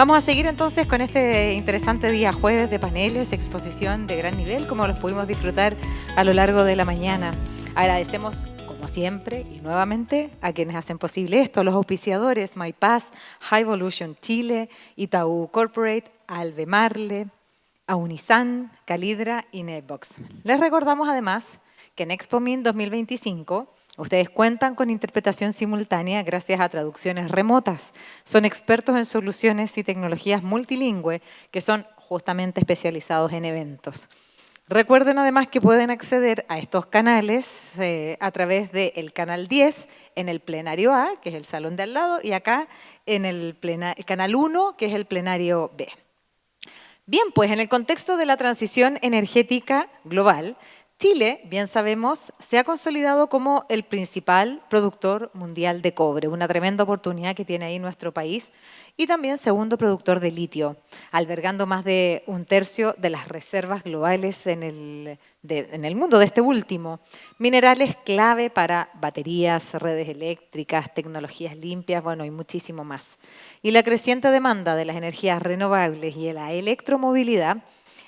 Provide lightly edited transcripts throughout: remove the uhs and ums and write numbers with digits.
Vamos a seguir entonces con este interesante día jueves de paneles, exposición de gran nivel, como los pudimos disfrutar a lo largo de la mañana. Agradecemos, como siempre y nuevamente, a quienes hacen posible esto, los auspiciadores MyPass, Highvolution Chile, Itaú Corporate, Albemarle, a Unisan, Calidra y Netbox. Les recordamos además que en ExpoMin 2025 ustedes cuentan con interpretación simultánea gracias a traducciones remotas. Son expertos en soluciones y tecnologías multilingües que son justamente especializados en eventos. Recuerden además que pueden acceder a estos canales a través del canal 10 en el plenario A, que es el salón de al lado, y acá en el canal 1, que es el plenario B. Bien, pues en el contexto de la transición energética global, Chile, bien sabemos, se ha consolidado como el principal productor mundial de cobre, una tremenda oportunidad que tiene ahí nuestro país, y también segundo productor de litio, albergando más de un tercio de las reservas globales en el mundo de este último. Minerales clave para baterías, redes eléctricas, tecnologías limpias, bueno, y muchísimo más. Y la creciente demanda de las energías renovables y de la electromovilidad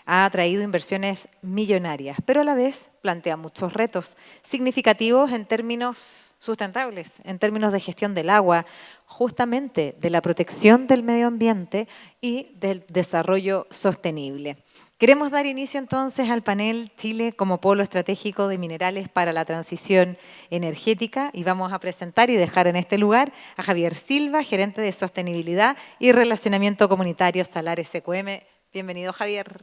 ha atraído inversiones millonarias, pero a la vez plantea muchos retos significativos en términos sustentables, en términos de gestión del agua, justamente de la protección del medio ambiente y del desarrollo sostenible. Queremos dar inicio entonces al panel Chile como polo estratégico de minerales para la transición energética y vamos a presentar y dejar en este lugar a Javier Silva, gerente de sostenibilidad y relacionamiento comunitario Salar SQM. Bienvenido, Javier.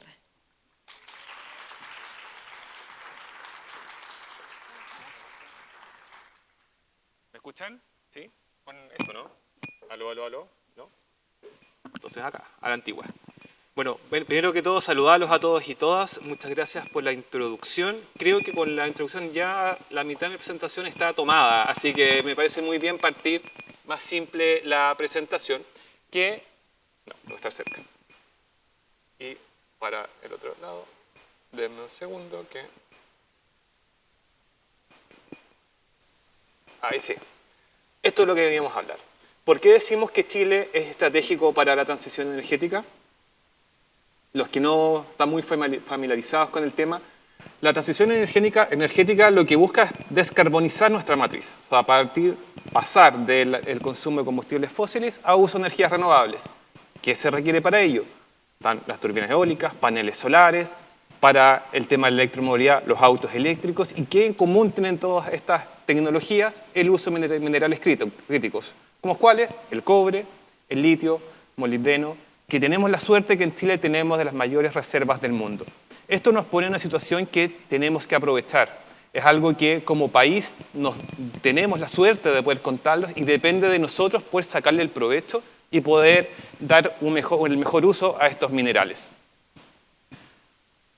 ¿Me escuchan? ¿Sí? Con esto, ¿no? Aló, aló, aló. ¿No? Entonces acá, a la antigua. Bueno, primero que todo, saludarlos a todos y todas. Muchas gracias por la introducción. Creo que con la introducción ya la mitad de mi presentación está tomada, así que me parece muy bien partir más simple la presentación que... No, tengo que estar cerca. Y para el otro lado, denme un segundo que... Ahí sí. Esto es lo que veníamos a hablar. ¿Por qué decimos que Chile es estratégico para la transición energética? Los que no están muy familiarizados con el tema, la transición energética lo que busca es descarbonizar nuestra matriz, o sea, pasar del consumo de combustibles fósiles a uso de energías renovables. ¿Qué se requiere para ello? Están las turbinas eólicas, paneles solares, para el tema de la electromovilidad, los autos eléctricos, y qué en común tienen todas estas tecnologías, el uso de minerales críticos, como cuáles, el cobre, el litio, molibdeno, que tenemos la suerte que en Chile tenemos de las mayores reservas del mundo. Esto nos pone en una situación que tenemos que aprovechar. Es algo que como país tenemos la suerte de poder contarlos y depende de nosotros poder sacarle el provecho y poder dar el mejor uso a estos minerales.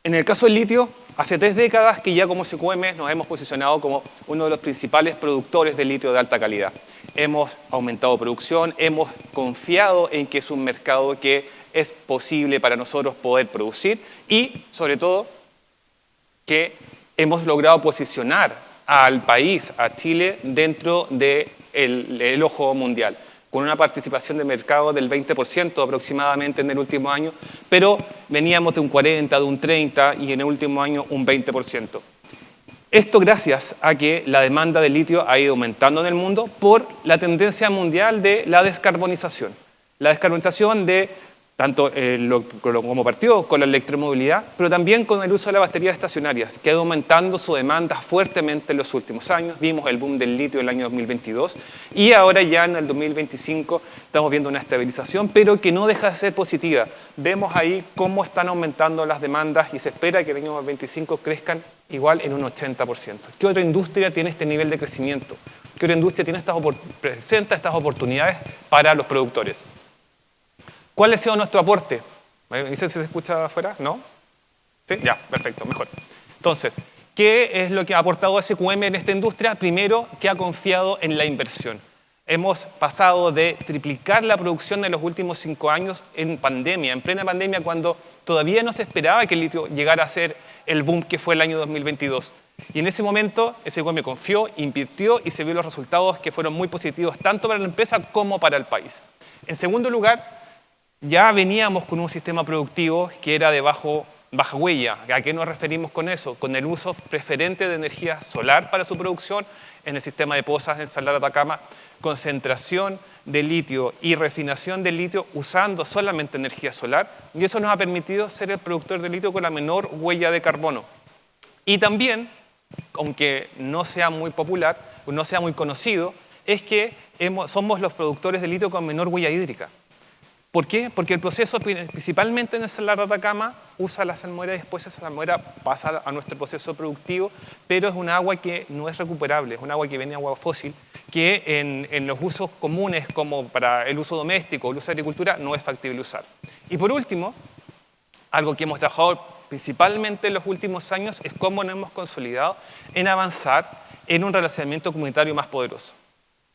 En el caso del litio, hace 3 décadas que ya como SQM nos hemos posicionado como uno de los principales productores de litio de alta calidad. Hemos aumentado producción, hemos confiado en que es un mercado que es posible para nosotros poder producir y, sobre todo, que hemos logrado posicionar al país, a Chile, dentro del ojo mundial, con una participación de mercado del 20% aproximadamente en el último año, pero veníamos de un 40, de un 30 y en el último año un 20%. Esto gracias a que la demanda de litio ha ido aumentando en el mundo por la tendencia mundial de la descarbonización. La descarbonización de tanto como partió con la electromovilidad, pero también con el uso de las baterías estacionarias, que ha ido aumentando su demanda fuertemente en los últimos años. Vimos el boom del litio en el año 2022 y ahora ya en el 2025 estamos viendo una estabilización, pero que no deja de ser positiva. Vemos ahí cómo están aumentando las demandas y se espera que en el año 2025 crezcan igual en un 80%. ¿Qué otra industria tiene este nivel de crecimiento? ¿Qué otra industria presenta estas oportunidades para los productores? ¿Cuál ha sido nuestro aporte? ¿Me dicen si se escucha afuera? ¿No? ¿Sí? Ya, perfecto, mejor. Entonces, ¿qué es lo que ha aportado SQM en esta industria? Primero, que ha confiado en la inversión. Hemos pasado de triplicar la producción en los últimos 5 años en pandemia, en plena pandemia, cuando todavía no se esperaba que el litio llegara a ser el boom que fue el año 2022. Y en ese momento, SQM confió, invirtió y se vio los resultados que fueron muy positivos tanto para la empresa como para el país. En segundo lugar, ya veníamos con un sistema productivo que era de baja huella. ¿A qué nos referimos con eso? Con el uso preferente de energía solar para su producción en el sistema de pozas en Salar de Atacama, concentración de litio y refinación de litio usando solamente energía solar, y eso nos ha permitido ser el productor de litio con la menor huella de carbono. Y también, aunque no sea muy popular, no sea muy conocido, es que somos los productores de litio con menor huella hídrica. ¿Por qué? Porque el proceso, principalmente en el Salar de Atacama, usa la salmuera y después esa salmuera pasa a nuestro proceso productivo, pero es un agua que no es recuperable, es un agua que viene de agua fósil, que en los usos comunes, como para el uso doméstico o el uso de agricultura, no es factible usar. Y por último, algo que hemos trabajado principalmente en los últimos años es cómo nos hemos consolidado en avanzar en un relacionamiento comunitario más poderoso.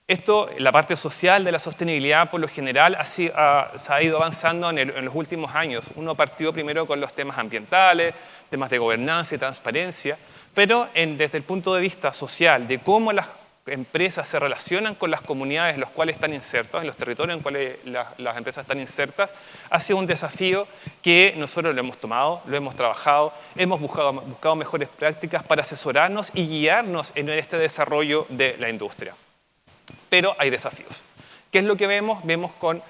Esto, la parte social de la sostenibilidad, por lo general, se ha ido avanzando en los últimos años. Uno partió primero con los temas ambientales, temas de gobernanza y transparencia, pero desde el punto de vista social, de cómo las empresas se relacionan con las comunidades en las cuales están insertas, en los territorios en los cuales las empresas están insertas, ha sido un desafío que nosotros lo hemos tomado, lo hemos trabajado, hemos buscado mejores prácticas para asesorarnos y guiarnos en este desarrollo de la industria. Pero hay desafíos. ¿Qué es lo que vemos? Vemos con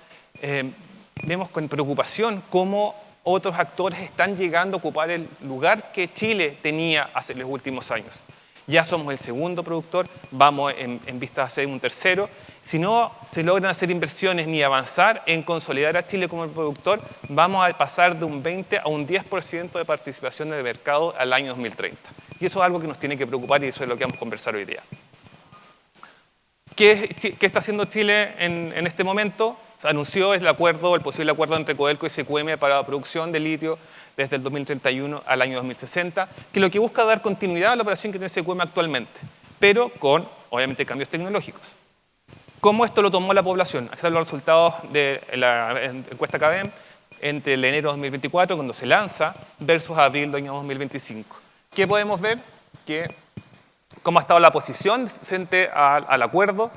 preocupación cómo otros actores están llegando a ocupar el lugar que Chile tenía hace los últimos años. Ya somos el segundo productor, vamos en vista a ser un tercero. Si no se logran hacer inversiones ni avanzar en consolidar a Chile como el productor, vamos a pasar de un 20 a un 10% de participación de mercado al año 2030. Y eso es algo que nos tiene que preocupar y eso es lo que vamos a conversar hoy día. ¿Qué está haciendo Chile en este momento? Se anunció el posible acuerdo entre Codelco y SQM para la producción de litio desde el 2031 al año 2060, que lo que busca es dar continuidad a la operación que tiene SQM actualmente, pero con, obviamente, cambios tecnológicos. ¿Cómo esto lo tomó la población? Aquí están los resultados de la encuesta CADEM entre el enero de 2024, cuando se lanza, versus abril del año 2025. ¿Qué podemos ver? Que cómo ha estado la posición frente al acuerdo,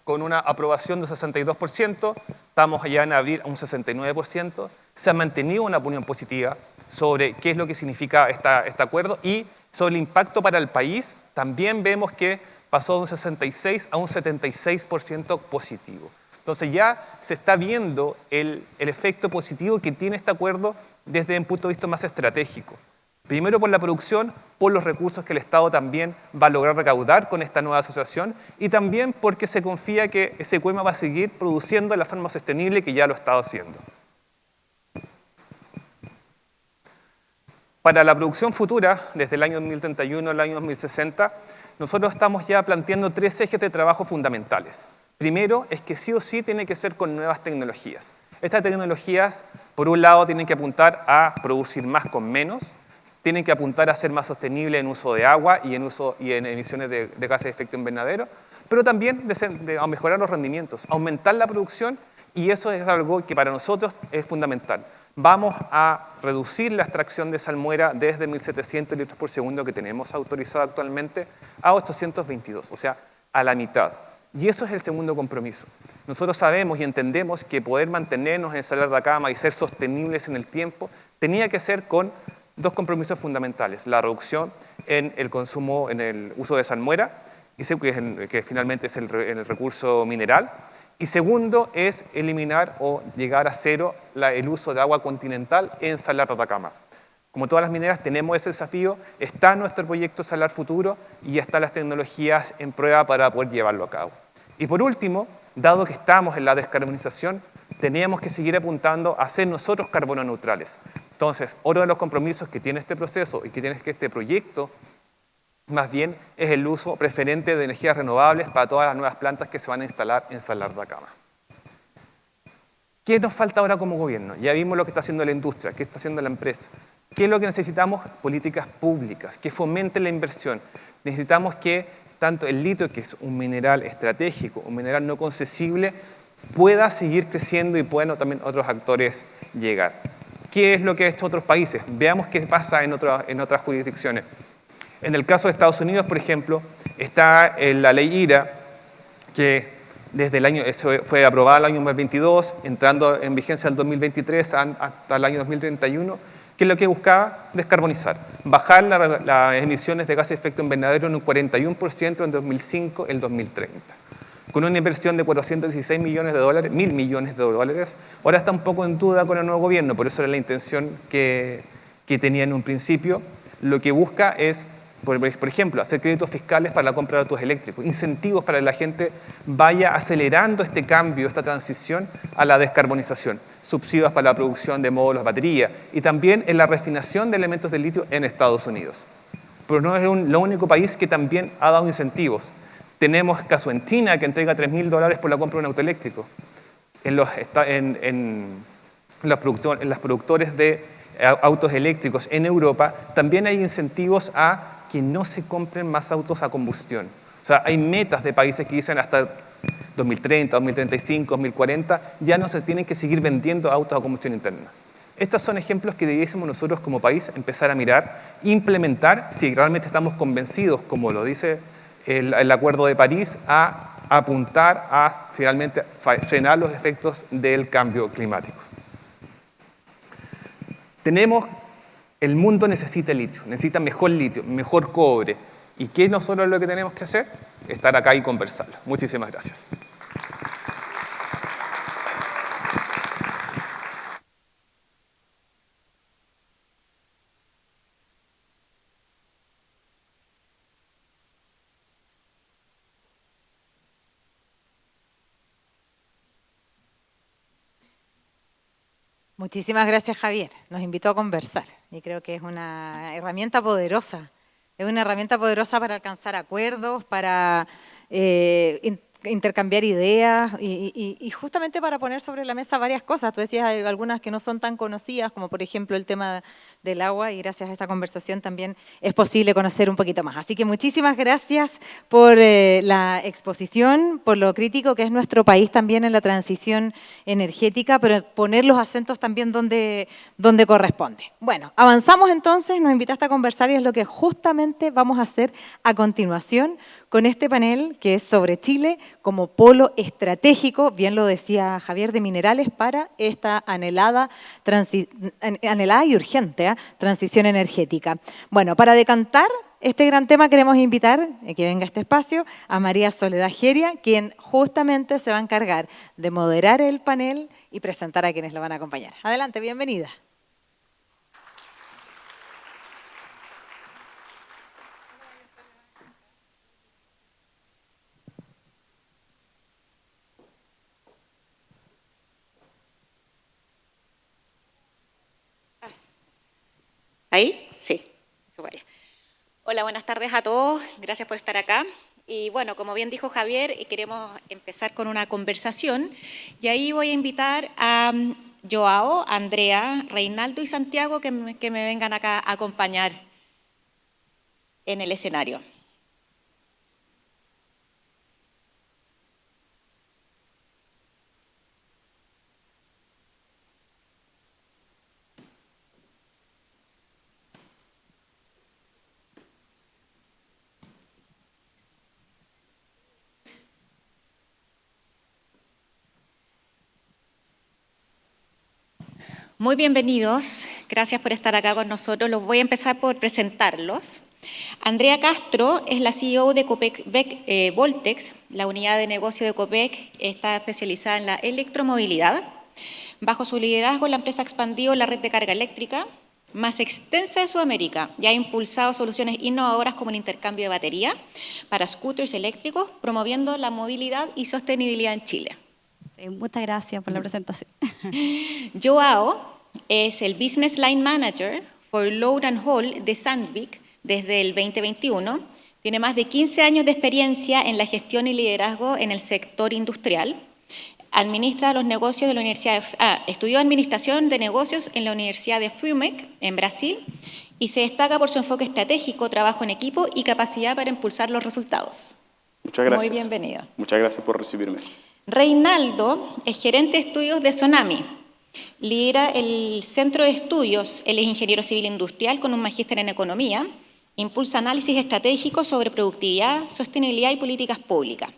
con una aprobación del 62%, estamos allá en abril a un 69%, se ha mantenido una opinión positiva sobre qué es lo que significa este acuerdo y sobre el impacto para el país, también vemos que pasó de un 66 a un 76% positivo. Entonces ya se está viendo el efecto positivo que tiene este acuerdo desde un punto de vista más estratégico. Primero por la producción, por los recursos que el Estado también va a lograr recaudar con esta nueva asociación y también porque se confía que SQM va a seguir produciendo de la forma sostenible que ya lo ha estado haciendo. Para la producción futura, desde el año 2031 al año 2060, nosotros estamos ya planteando 3 ejes de trabajo fundamentales. Primero es que sí o sí tiene que ser con nuevas tecnologías. Estas tecnologías, por un lado, tienen que apuntar a producir más con menos, tienen que apuntar a ser más sostenible en uso de agua y en emisiones de gases de efecto invernadero, pero también a mejorar los rendimientos, aumentar la producción, y eso es algo que para nosotros es fundamental. Vamos a reducir la extracción de salmuera desde 1.700 litros por segundo que tenemos autorizado actualmente a 822, o sea, a la mitad. Y eso es el segundo compromiso. Nosotros sabemos y entendemos que poder mantenernos en Salar de Atacama y ser sostenibles en el tiempo tenía que ser con 2 compromisos fundamentales: la reducción en el consumo, en el uso de salmuera, que finalmente es el recurso mineral, y segundo es eliminar o llegar a cero el uso de agua continental en Salar de Atacama. Como todas las mineras tenemos ese desafío, está nuestro proyecto Salar Futuro y están las tecnologías en prueba para poder llevarlo a cabo. Y por último, dado que estamos en la descarbonización, teníamos que seguir apuntando a ser nosotros carbono neutrales. Entonces, otro de los compromisos que tiene este proceso y que tiene este proyecto, más bien, es el uso preferente de energías renovables para todas las nuevas plantas que se van a instalar en Salar de Atacama. ¿Qué nos falta ahora como gobierno? Ya vimos lo que está haciendo la industria, qué está haciendo la empresa. ¿Qué es lo que necesitamos? Políticas públicas que fomenten la inversión. Necesitamos que tanto el litio, que es un mineral estratégico, un mineral no concesible, pueda seguir creciendo y puedan también otros actores llegar. ¿Qué es lo que han hecho otros países? Veamos qué pasa en otras jurisdicciones. En el caso de Estados Unidos, por ejemplo, está la ley IRA, que desde el año, eso fue aprobada el año 2022, entrando en vigencia el 2023 hasta el año 2031, que es lo que buscaba descarbonizar, bajar las emisiones de gases de efecto invernadero en un 41% en 2005 el 2030. Con una inversión de 416 millones de dólares, 1.000 millones de dólares, ahora está un poco en duda con el nuevo gobierno, por eso era la intención que tenía en un principio. Lo que busca es, por ejemplo, hacer créditos fiscales para la compra de autos eléctricos, incentivos para que la gente vaya acelerando este cambio, esta transición a la descarbonización, subsidios para la producción de módulos de batería y también en la refinación de elementos de litio en Estados Unidos. Pero no es lo único país que también ha dado incentivos. Tenemos caso en China, que entrega $3.000 por la compra de un auto eléctrico. En las productores de autos eléctricos en Europa también hay incentivos a que no se compren más autos a combustión. O sea, hay metas de países que dicen hasta 2030, 2035, 2040, ya no se tienen que seguir vendiendo autos a combustión interna. Estos son ejemplos que debiésemos nosotros como país empezar a mirar, implementar, si realmente estamos convencidos, como lo dice el Acuerdo de París, a apuntar a finalmente frenar los efectos del cambio climático. El mundo necesita litio, necesita mejor cobre. ¿Y qué nosotros lo que tenemos que hacer? Estar acá y conversarlo. Muchísimas gracias. Muchísimas gracias, Javier. Nos invitó a conversar y creo que es una herramienta poderosa. Es una herramienta poderosa para alcanzar acuerdos, para intercambiar ideas y justamente para poner sobre la mesa varias cosas. Tú decías hay algunas que no son tan conocidas, como por ejemplo el tema del agua, y gracias a esta conversación también es posible conocer un poquito más. Así que muchísimas gracias por la exposición, por lo crítico que es nuestro país también en la transición energética, pero poner los acentos también donde corresponde. Bueno, avanzamos entonces, nos invitaste a conversar y es lo que justamente vamos a hacer a continuación con este panel que es sobre Chile como polo estratégico, bien lo decía Javier, de minerales para esta anhelada y urgente transición energética. Bueno, para decantar este gran tema queremos invitar, que venga a este espacio, a María Soledad Geria, quien justamente se va a encargar de moderar el panel y presentar a quienes lo van a acompañar. Adelante, bienvenida. ¿Ahí? Sí. Hola, buenas tardes a todos. Gracias por estar acá. Y bueno, como bien dijo Javier, queremos empezar con una conversación. Y ahí voy a invitar a Joao, Andrea, Reinaldo y Santiago que me vengan acá a acompañar en el escenario. Muy bienvenidos, gracias por estar acá con nosotros. Los voy a empezar por presentarlos. Andrea Castro es la CEO de Copec Voltex, la unidad de negocio de Copec está especializada en la electromovilidad. Bajo su liderazgo, la empresa ha expandido la red de carga eléctrica más extensa de Sudamérica y ha impulsado soluciones innovadoras como el intercambio de batería para scooters eléctricos, promoviendo la movilidad y sostenibilidad en Chile. Muchas gracias por la presentación. Joao es el Business Line Manager for Load and Haul de Sandvik desde el 2021. Tiene más de 15 años de experiencia en la gestión y liderazgo en el sector industrial. Administra los negocios de la Universidad estudió Administración de Negocios en la Universidad de FUMEC en Brasil y se destaca por su enfoque estratégico, trabajo en equipo y capacidad para impulsar los resultados. Muchas gracias. Muy bienvenido. Muchas gracias por recibirme. Reinaldo es gerente de estudios de Sonami. Lidera el Centro de Estudios, él es ingeniero civil industrial con un magíster en economía, impulsa análisis estratégicos sobre productividad, sostenibilidad y políticas públicas.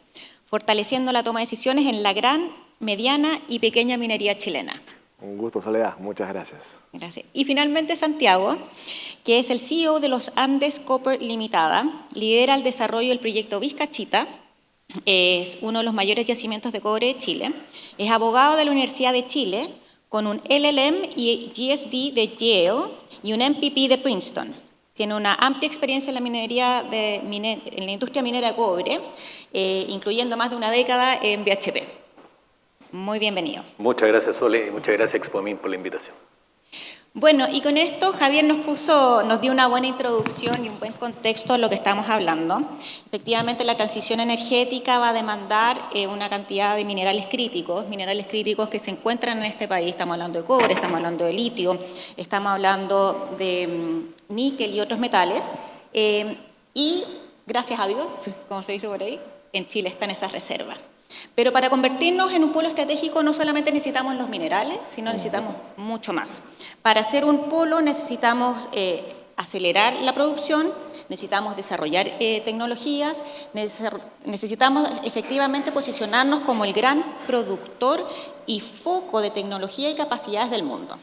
fortaleciendo la toma de decisiones en la gran, mediana y pequeña minería chilena. Un gusto, Soledad. Muchas gracias. Gracias. Y finalmente Santiago, que es el CEO de los Andes Copper Limitada, lidera el desarrollo del proyecto Vizcachita, es uno de los mayores yacimientos de cobre de Chile, es abogado de la Universidad de Chile, con un LLM y GSD de Yale y un MPP de Princeton. Tiene una amplia experiencia en la minería en la industria minera de cobre, incluyendo más de una década en BHP. Muy bienvenido. Muchas gracias, Sole, y muchas gracias, Expomin, por la invitación. Bueno, y con esto Javier nos dio una buena introducción y un buen contexto a lo que estamos hablando. Efectivamente, la transición energética va a demandar una cantidad de minerales críticos que se encuentran en este país. Estamos hablando de cobre, estamos hablando de litio, estamos hablando de níquel y otros metales. Y gracias a Dios, como se dice por ahí, en Chile están esas reservas. Pero para convertirnos en un polo estratégico no solamente necesitamos los minerales, sino necesitamos mucho más. Para ser un polo necesitamos acelerar la producción, necesitamos desarrollar tecnologías, necesitamos efectivamente posicionarnos como el gran productor y foco de tecnología y capacidades del mundo.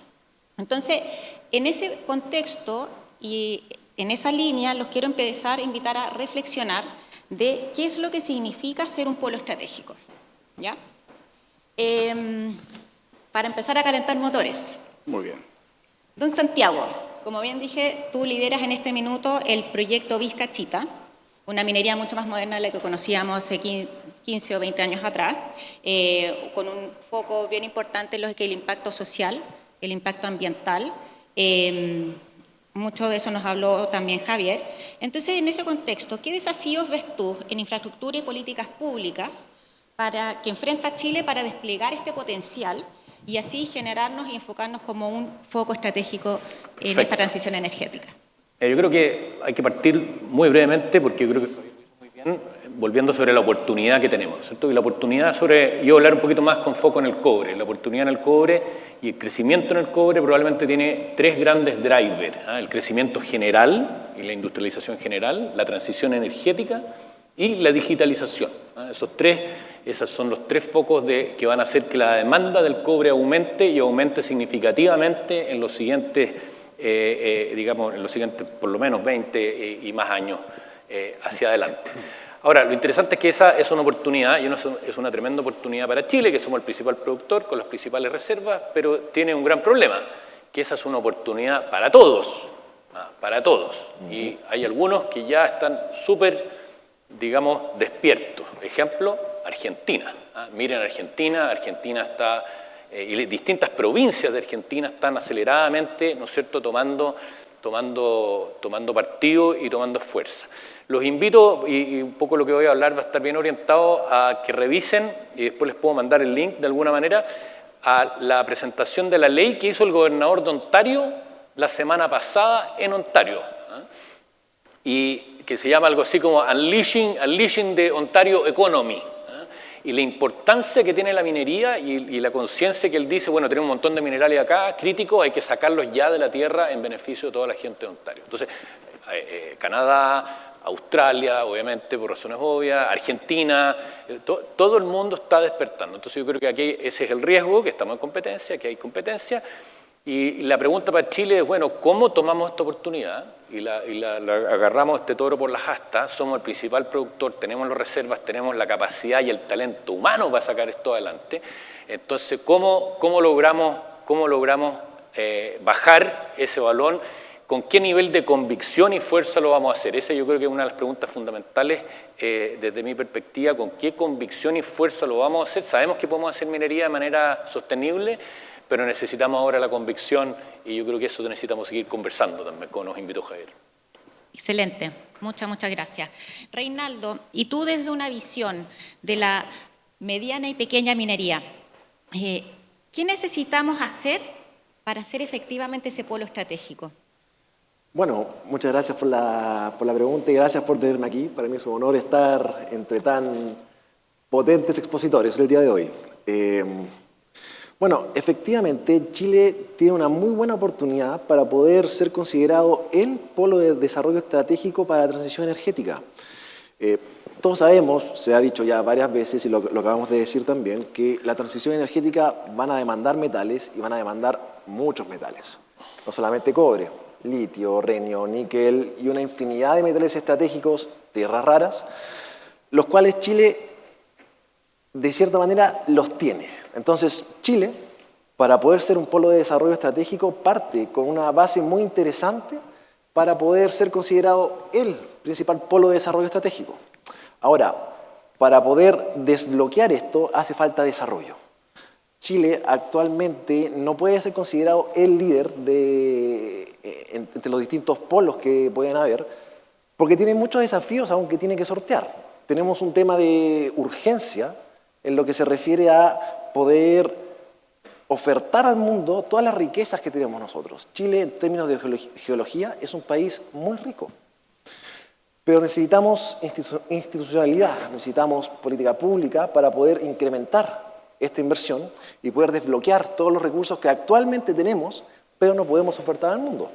Entonces, en ese contexto y en esa línea los quiero empezar a invitar a reflexionar de qué es lo que significa ser un polo estratégico, ¿ya? Para empezar a calentar motores. Muy bien. Don Santiago, como bien dije, tú lideras en este minuto el proyecto Vizcachita, una minería mucho más moderna de la que conocíamos hace 15 o 20 años atrás, con un foco bien importante en lo que es el impacto social, el impacto ambiental. Mucho de eso nos habló también Javier. Entonces, en ese contexto, ¿qué desafíos ves tú en infraestructura y políticas públicas que enfrenta Chile para desplegar este potencial y así generarnos y enfocarnos como un foco estratégico en esta transición energética? Yo creo que hay que partir muy brevemente, porque yo creo que muy bien, volviendo sobre la oportunidad que tenemos, ¿cierto? Y la oportunidad yo hablar un poquito más con foco en el cobre. La oportunidad en el cobre y el crecimiento en el cobre probablemente tiene tres grandes drivers, ¿eh? El crecimiento general y la industrialización general, la transición energética y la digitalización, ¿eh? Esos son los tres focos que van a hacer que la demanda del cobre aumente y aumente significativamente en los siguientes, por lo menos 20 y más años hacia adelante. Ahora, lo interesante es que esa es una oportunidad y es una tremenda oportunidad para Chile, que somos el principal productor con las principales reservas, pero tiene un gran problema, que esa es una oportunidad para todos, para todos. Y hay algunos que ya están súper, despiertos. Ejemplo, Argentina. Miren Argentina está, y distintas provincias de Argentina están aceleradamente, ¿no es cierto?, tomando partido y tomando fuerza. Los invito, y un poco lo que voy a hablar va a estar bien orientado a que revisen, y después les puedo mandar el link de alguna manera, a la presentación de la ley que hizo el gobernador de Ontario la semana pasada en Ontario, y que se llama algo así como Unleashing the Ontario Economy, y la importancia que tiene la minería y la conciencia que él dice, bueno, tenemos un montón de minerales acá, críticos, hay que sacarlos ya de la tierra en beneficio de toda la gente de Ontario. Entonces, Canadá, Australia, obviamente, por razones obvias, Argentina, todo el mundo está despertando. Entonces yo creo que aquí ese es el riesgo, que estamos en competencia, que hay competencia, y la pregunta para Chile es, bueno, ¿cómo tomamos esta oportunidad? Y la agarramos este toro por las astas, somos el principal productor, tenemos las reservas, tenemos la capacidad y el talento humano para sacar esto adelante. Entonces, ¿cómo logramos bajar ese balón? ¿Con qué nivel de convicción y fuerza lo vamos a hacer? Esa yo creo que es una de las preguntas fundamentales desde mi perspectiva. ¿Con qué convicción y fuerza lo vamos a hacer? Sabemos que podemos hacer minería de manera sostenible, pero necesitamos ahora la convicción y yo creo que eso necesitamos seguir conversando también, como nos invitó Javier. Excelente, muchas gracias. Reinaldo, y tú desde una visión de la mediana y pequeña minería, ¿qué necesitamos hacer para hacer efectivamente ese polo estratégico? Bueno, muchas gracias por la pregunta y gracias por tenerme aquí. Para mí es un honor estar entre tan potentes expositores el día de hoy. Bueno, efectivamente, Chile tiene una muy buena oportunidad para poder ser considerado el polo de desarrollo estratégico para la transición energética. Todos sabemos, se ha dicho ya varias veces y lo acabamos de decir también, que la transición energética van a demandar metales y van a demandar muchos metales. No solamente cobre, litio, renio, níquel y una infinidad de metales estratégicos, tierras raras, los cuales Chile, de cierta manera, los tiene. Entonces, Chile, para poder ser un polo de desarrollo estratégico, parte con una base muy interesante para poder ser considerado el principal polo de desarrollo estratégico. Ahora, para poder desbloquear esto, hace falta desarrollo. Chile actualmente no puede ser considerado el líder entre los distintos polos que pueden haber, porque tiene muchos desafíos aún que tiene que sortear. Tenemos un tema de urgencia en lo que se refiere a poder ofertar al mundo todas las riquezas que tenemos nosotros. Chile, en términos de geología, es un país muy rico. Pero necesitamos institucionalidad, necesitamos política pública para poder incrementar esta inversión y poder desbloquear todos los recursos que actualmente tenemos, pero no podemos ofertar al mundo.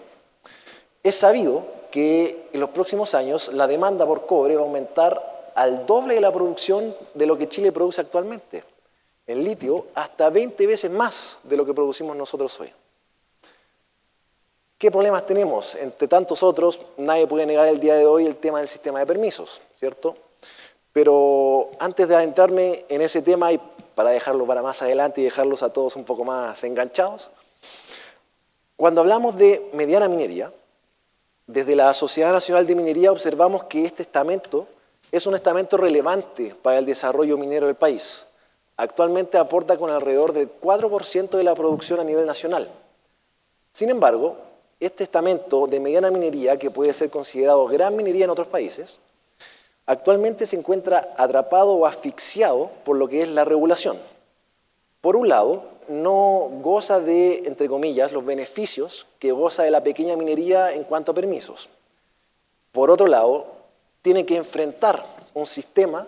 Es sabido que en los próximos años la demanda por cobre va a aumentar al doble de la producción de lo que Chile produce actualmente. En litio, hasta 20 veces más de lo que producimos nosotros hoy. ¿Qué problemas tenemos? Entre tantos otros, nadie puede negar el día de hoy el tema del sistema de permisos, ¿cierto? Pero antes de adentrarme en ese tema y para dejarlo para más adelante y dejarlos a todos un poco más enganchados, cuando hablamos de mediana minería, desde la Sociedad Nacional de Minería observamos que este estamento es un estamento relevante para el desarrollo minero del país. Actualmente aporta con alrededor del 4% de la producción a nivel nacional. Sin embargo, este estamento de mediana minería, que puede ser considerado gran minería en otros países, actualmente se encuentra atrapado o asfixiado por lo que es la regulación. Por un lado, no goza de, entre comillas, los beneficios que goza de la pequeña minería en cuanto a permisos. Por otro lado, tiene que enfrentar un sistema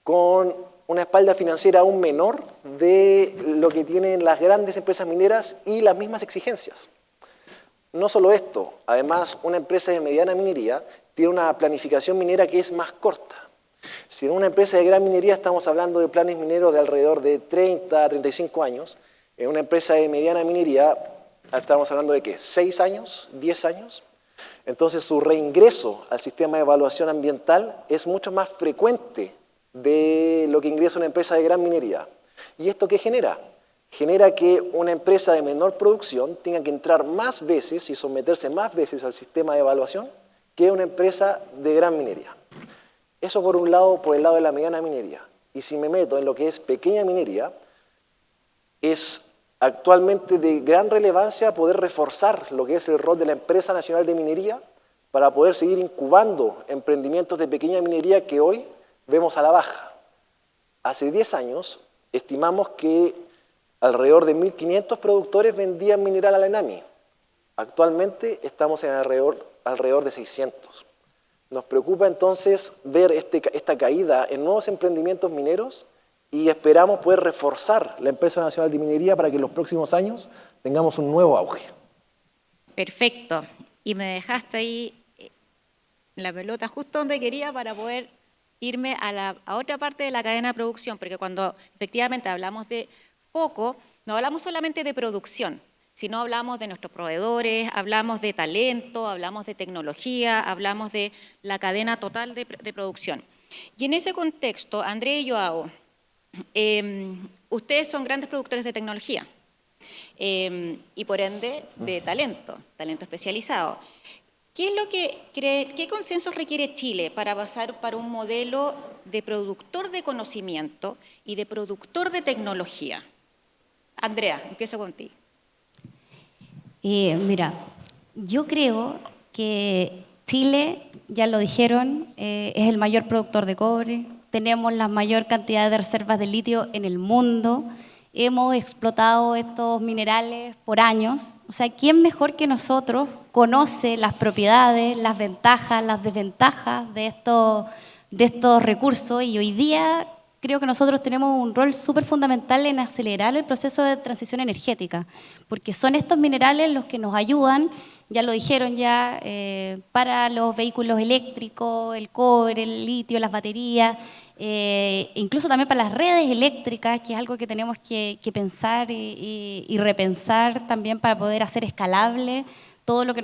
con una espalda financiera aún menor de lo que tienen las grandes empresas mineras y las mismas exigencias. No solo esto, además una empresa de mediana minería tiene una planificación minera que es más corta. Si en una empresa de gran minería estamos hablando de planes mineros de alrededor de 30 a 35 años, en una empresa de mediana minería estamos hablando de ¿qué? 6 años, 10 años. Entonces su reingreso al sistema de evaluación ambiental es mucho más frecuente de lo que ingresa una empresa de gran minería. ¿Y esto qué genera? Genera que una empresa de menor producción tenga que entrar más veces y someterse más veces al sistema de evaluación que una empresa de gran minería. Eso por un lado, por el lado de la mediana minería. Y si me meto en lo que es pequeña minería, es actualmente de gran relevancia poder reforzar lo que es el rol de la Empresa Nacional de Minería para poder seguir incubando emprendimientos de pequeña minería que hoy vemos a la baja. Hace 10 años estimamos que alrededor de 1.500 productores vendían mineral a la ENAMI. Actualmente estamos en alrededor de 600. Nos preocupa entonces ver esta caída en nuevos emprendimientos mineros y esperamos poder reforzar la Empresa Nacional de Minería para que en los próximos años tengamos un nuevo auge. Perfecto. Y me dejaste ahí la pelota justo donde quería para poder irme a otra parte de la cadena de producción, porque cuando efectivamente hablamos de foco, no hablamos solamente de producción, sino hablamos de nuestros proveedores, hablamos de talento, hablamos de tecnología, hablamos de la cadena total de producción. Y en ese contexto, Andrea y Joao, ustedes son grandes productores de tecnología y por ende de talento especializado. ¿Qué es lo que qué consenso requiere Chile para pasar para un modelo de productor de conocimiento y de productor de tecnología? Andrea, empiezo contigo. Mira, yo creo que Chile, ya lo dijeron, es el mayor productor de cobre, tenemos la mayor cantidad de reservas de litio en el mundo, hemos explotado estos minerales por años, o sea, ¿quién mejor que nosotros conoce las propiedades, las ventajas, las desventajas de estos recursos? Y hoy día creo que nosotros tenemos un rol súper fundamental en acelerar el proceso de transición energética, porque son estos minerales los que nos ayudan, ya lo dijeron ya, para los vehículos eléctricos, el cobre, el litio, las baterías, incluso también para las redes eléctricas, que es algo que tenemos que pensar y repensar también para poder hacer escalable todo lo que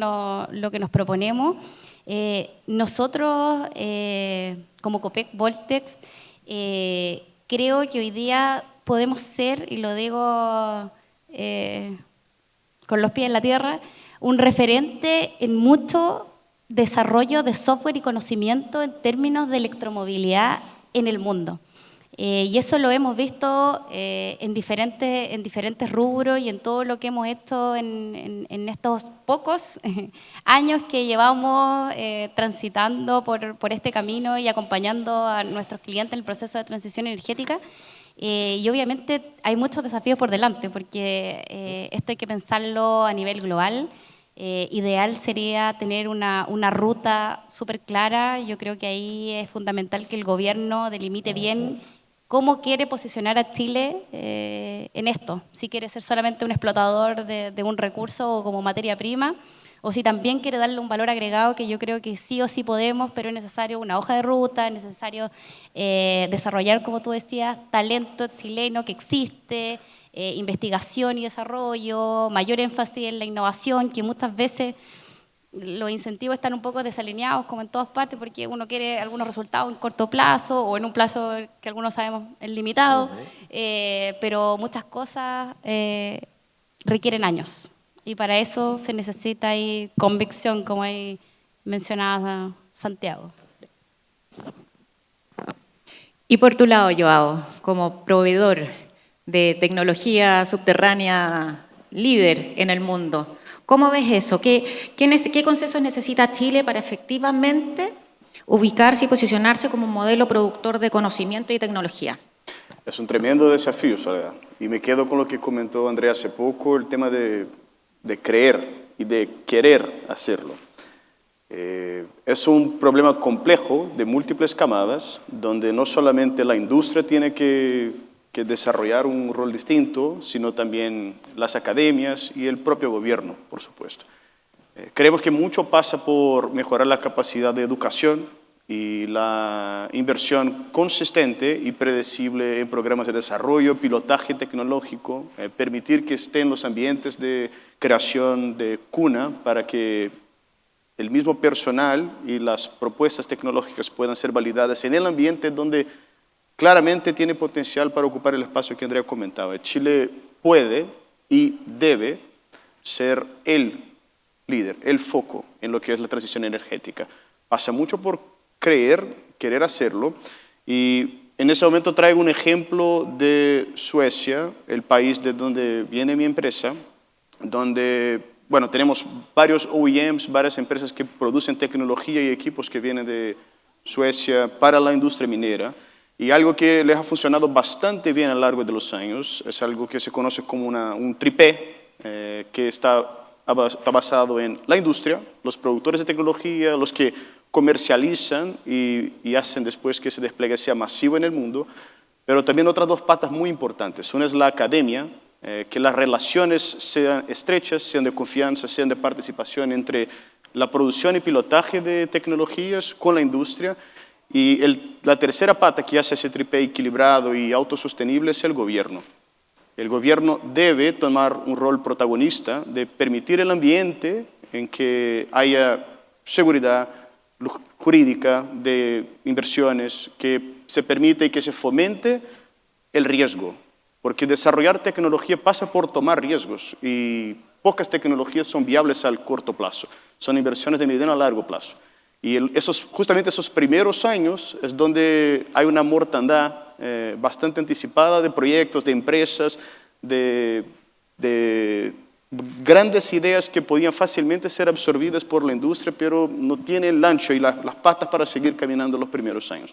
nos proponemos. Nosotros, como Copec Voltex, creo que hoy día podemos ser, y lo digo con los pies en la tierra, un referente en mucho desarrollo de software y conocimiento en términos de electromovilidad en el mundo. Y eso lo hemos visto en diferentes rubros y en todo lo que hemos hecho en estos pocos años que llevamos transitando por este camino y acompañando a nuestros clientes en el proceso de transición energética. Y obviamente hay muchos desafíos por delante, porque esto hay que pensarlo a nivel global. Ideal sería tener una ruta súper clara. Yo creo que ahí es fundamental que el gobierno delimite bien cómo quiere posicionar a Chile en esto, si quiere ser solamente un explotador de un recurso o como materia prima, o si también quiere darle un valor agregado, que yo creo que sí o sí podemos, pero es necesario una hoja de ruta, es necesario desarrollar, como tú decías, talento chileno que existe, investigación y desarrollo, mayor énfasis en la innovación, que muchas veces los incentivos están un poco desalineados, como en todas partes, porque uno quiere algunos resultados en corto plazo o en un plazo que algunos sabemos es limitado, pero muchas cosas requieren años. Y para eso se necesita ahí convicción, como ahí mencionaba Santiago. Y por tu lado, Joao, como proveedor de tecnología subterránea líder en el mundo, ¿cómo ves eso? ¿Qué consensos necesita Chile para efectivamente ubicarse y posicionarse como un modelo productor de conocimiento y tecnología? Es un tremendo desafío, Soledad. Y me quedo con lo que comentó Andrea hace poco, el tema de creer y de querer hacerlo. Es un problema complejo de múltiples camadas, donde no solamente la industria tiene que desarrollar un rol distinto, sino también las academias y el propio gobierno, por supuesto. Creemos que mucho pasa por mejorar la capacidad de educación y la inversión consistente y predecible en programas de desarrollo, pilotaje tecnológico, permitir que estén los ambientes de creación de cuna para que el mismo personal y las propuestas tecnológicas puedan ser validadas en el ambiente donde claramente tiene potencial para ocupar el espacio que Andrea comentaba. Chile puede y debe ser el líder, el foco en lo que es la transición energética. Pasa mucho por querer hacerlo, y en ese momento traigo un ejemplo de Suecia, el país de donde viene mi empresa, donde, bueno, tenemos varios OEMs, varias empresas que producen tecnología y equipos que vienen de Suecia para la industria minera. Y algo que les ha funcionado bastante bien a lo largo de los años es algo que se conoce como un tripé, que está basado en la industria, los productores de tecnología, los que comercializan y hacen después que ese despliegue sea masivo en el mundo, pero también otras dos patas muy importantes. Una es la academia, que las relaciones sean estrechas, sean de confianza, sean de participación entre la producción y pilotaje de tecnologías con la industria. Y la tercera pata que hace ese tripé equilibrado y autosostenible es el gobierno. El gobierno debe tomar un rol protagonista de permitir el ambiente en que haya seguridad jurídica de inversiones, que se permite y que se fomente el riesgo, porque desarrollar tecnología pasa por tomar riesgos y pocas tecnologías son viables al corto plazo, son inversiones de mediano a largo plazo. Y justamente esos primeros años es donde hay una mortandad bastante anticipada de proyectos, de empresas, de grandes ideas que podían fácilmente ser absorbidas por la industria, pero no tiene el ancho y las patas para seguir caminando los primeros años.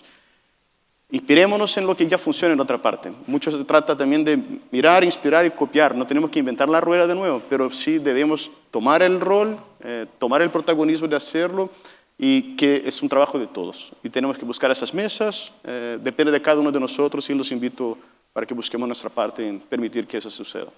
Inspirémonos en lo que ya funciona en otra parte. Mucho se trata también de mirar, inspirar y copiar. No tenemos que inventar la rueda de nuevo, pero sí debemos tomar el rol, tomar el protagonismo de hacerlo y que es un trabajo de todos. Y tenemos que buscar esas mesas, depende de cada uno de nosotros y los invito para que busquemos nuestra parte en permitir que eso suceda.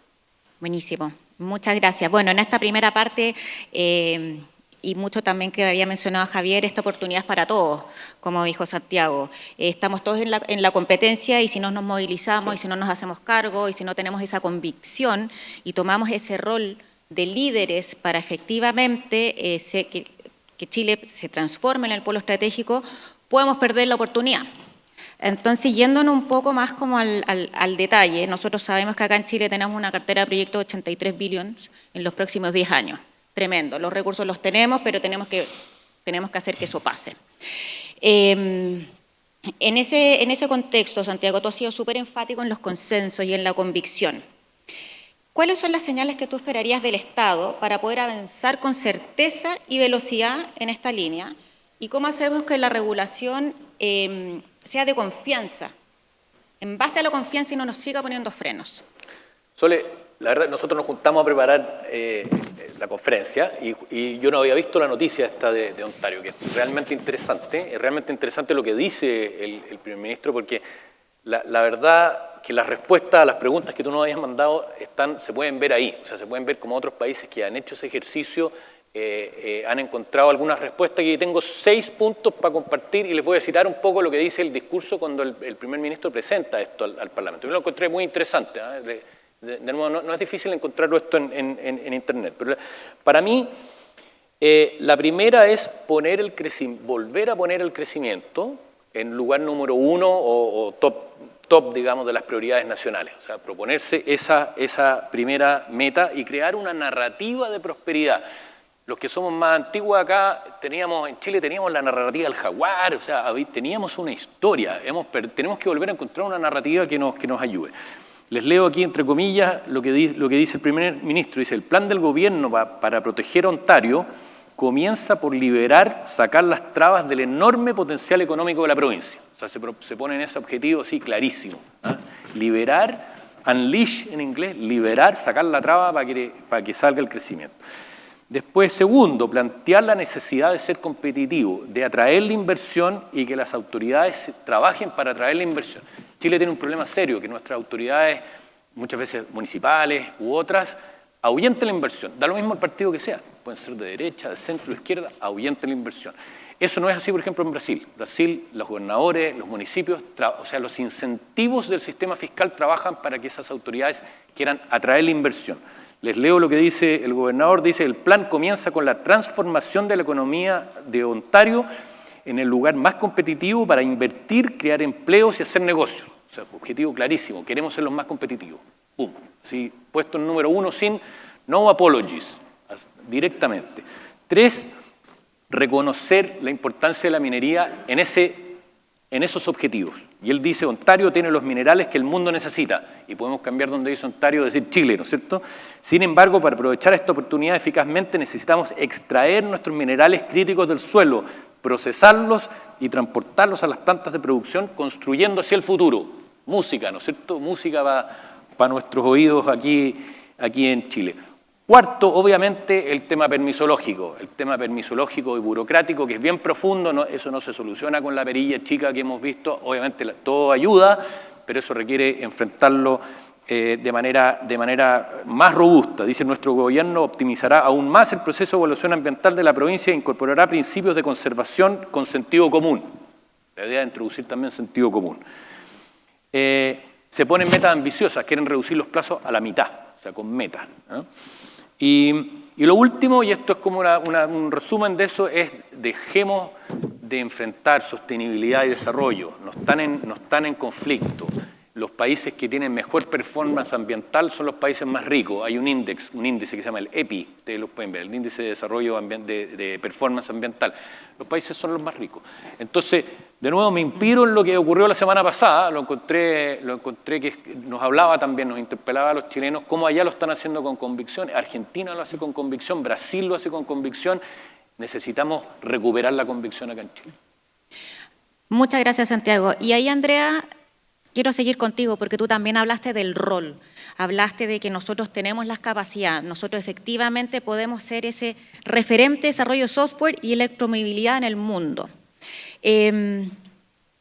Buenísimo, muchas gracias. Bueno, en esta primera parte, y mucho también que había mencionado Javier, esta oportunidad es para todos, como dijo Santiago. Estamos todos en la competencia y si no nos movilizamos y si no nos hacemos cargo y si no tenemos esa convicción y tomamos ese rol de líderes para efectivamente que Chile se transforme en el polo estratégico, podemos perder la oportunidad. Entonces, yéndonos un poco más como al detalle, nosotros sabemos que acá en Chile tenemos una cartera de proyectos de 83 billones en los próximos 10 años. Tremendo, los recursos los tenemos, pero tenemos que hacer que eso pase. En ese contexto, Santiago, tú has sido súper enfático en los consensos y en la convicción. ¿Cuáles son las señales que tú esperarías del Estado para poder avanzar con certeza y velocidad en esta línea? ¿Y cómo hacemos que la regulación sea de confianza, en base a la confianza y no nos siga poniendo frenos? Sole, la verdad, nosotros nos juntamos a preparar la conferencia y yo no había visto la noticia esta de Ontario, que es realmente interesante lo que dice el primer ministro, porque la verdad que las respuestas a las preguntas que tú nos habías mandado se pueden ver ahí, o sea, se pueden ver como otros países que han hecho ese ejercicio han encontrado algunas respuestas y tengo 6 puntos para compartir y les voy a citar un poco lo que dice el discurso cuando el primer ministro presenta esto al Parlamento. Yo lo encontré muy interesante, ¿eh? De nuevo, no es difícil encontrarlo esto en Internet, pero para mí la primera es volver a poner el crecimiento en lugar número 1 o top, digamos, de las prioridades nacionales. O sea, proponerse esa primera meta y crear una narrativa de prosperidad. Los que somos más antiguos acá, en Chile teníamos la narrativa del jaguar, o sea, teníamos una historia. Tenemos que volver a encontrar una narrativa que nos ayude. Les leo aquí, entre comillas, lo que dice el primer ministro. Dice, el plan del gobierno para proteger a Ontario comienza por sacar las trabas del enorme potencial económico de la provincia. O sea, se pone en ese objetivo así clarísimo. Liberar, unleash en inglés, sacar la traba para que salga el crecimiento. Después, segundo, plantear la necesidad de ser competitivo, de atraer la inversión y que las autoridades trabajen para atraer la inversión. Chile tiene un problema serio, que nuestras autoridades, muchas veces municipales u otras, ahuyenten la inversión. Da lo mismo el partido que sea, pueden ser de derecha, de centro, de izquierda, ahuyenten la inversión. Eso no es así, por ejemplo, en Brasil. Brasil, los gobernadores, los municipios, o sea, los incentivos del sistema fiscal trabajan para que esas autoridades quieran atraer la inversión. Les leo lo que dice el gobernador, dice, el plan comienza con la transformación de la economía de Ontario en el lugar más competitivo para invertir, crear empleos y hacer negocios. O sea, objetivo clarísimo, queremos ser los más competitivos. ¡Pum! Así, puesto en número 1 sin no apologies, directamente. 3, reconocer la importancia de la minería en esos objetivos. Y él dice, Ontario tiene los minerales que el mundo necesita. Y podemos cambiar donde dice Ontario, decir Chile, ¿no es cierto? Sin embargo, para aprovechar esta oportunidad eficazmente necesitamos extraer nuestros minerales críticos del suelo, procesarlos y transportarlos a las plantas de producción, construyendo hacia el futuro. Música, ¿no es cierto? Música para nuestros oídos aquí en Chile. Cuarto, obviamente, el tema permisológico y burocrático, que es bien profundo, eso no se soluciona con la perilla chica que hemos visto, obviamente todo ayuda, pero eso requiere enfrentarlo de manera más robusta. Dice, nuestro gobierno optimizará aún más el proceso de evaluación ambiental de la provincia e incorporará principios de conservación con sentido común. La idea de introducir también sentido común. Se ponen metas ambiciosas, quieren reducir los plazos a la mitad, o sea, con metas, ¿no? Y lo último, y esto es como un resumen de eso, es dejemos de enfrentar sostenibilidad y desarrollo, no están en conflicto. Los países que tienen mejor performance ambiental son los países más ricos. Hay un índice que se llama el EPI, ustedes lo pueden ver, el índice de desarrollo de performance ambiental. Los países son los más ricos. Entonces, de nuevo, me inspiro en lo que ocurrió la semana pasada, lo encontré que nos hablaba también, nos interpelaba a los chilenos, cómo allá lo están haciendo con convicción, Argentina lo hace con convicción, Brasil lo hace con convicción, necesitamos recuperar la convicción acá en Chile. Muchas gracias, Santiago. Y ahí, Andrea, quiero seguir contigo porque tú también hablaste del rol, hablaste de que nosotros tenemos las capacidades, nosotros efectivamente podemos ser ese referente de desarrollo de software y electromovilidad en el mundo. ¿Qué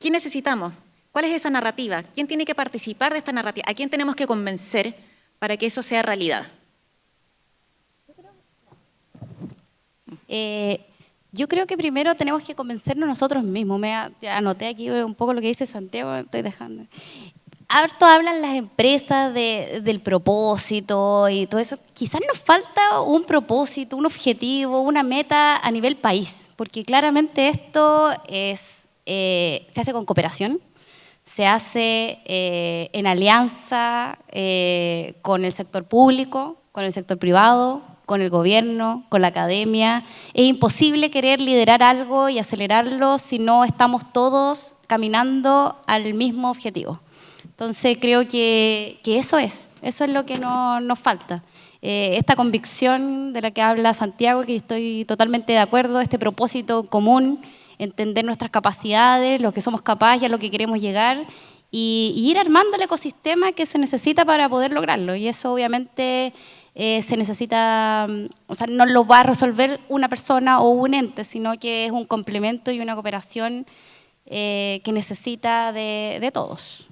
necesitamos? ¿Cuál es esa narrativa? ¿Quién tiene que participar de esta narrativa? ¿A quién tenemos que convencer para que eso sea realidad? Yo creo que primero tenemos que convencernos nosotros mismos. Anoté aquí un poco lo que dice Santiago, estoy dejando. Harto hablan las empresas del propósito y todo eso. Quizás nos falta un propósito, un objetivo, una meta a nivel país, porque claramente esto se hace con cooperación, se hace en alianza con el sector público, con el sector privado, con el gobierno, con la academia. Es imposible querer liderar algo y acelerarlo si no estamos todos caminando al mismo objetivo. Entonces creo que eso es lo que nos falta. Esta convicción de la que habla Santiago, que estoy totalmente de acuerdo, este propósito común, entender nuestras capacidades, lo que somos capaces y a lo que queremos llegar, y ir armando el ecosistema que se necesita para poder lograrlo. Y eso obviamente se necesita, o sea, no lo va a resolver una persona o un ente, sino que es un complemento y una cooperación que necesita de todos.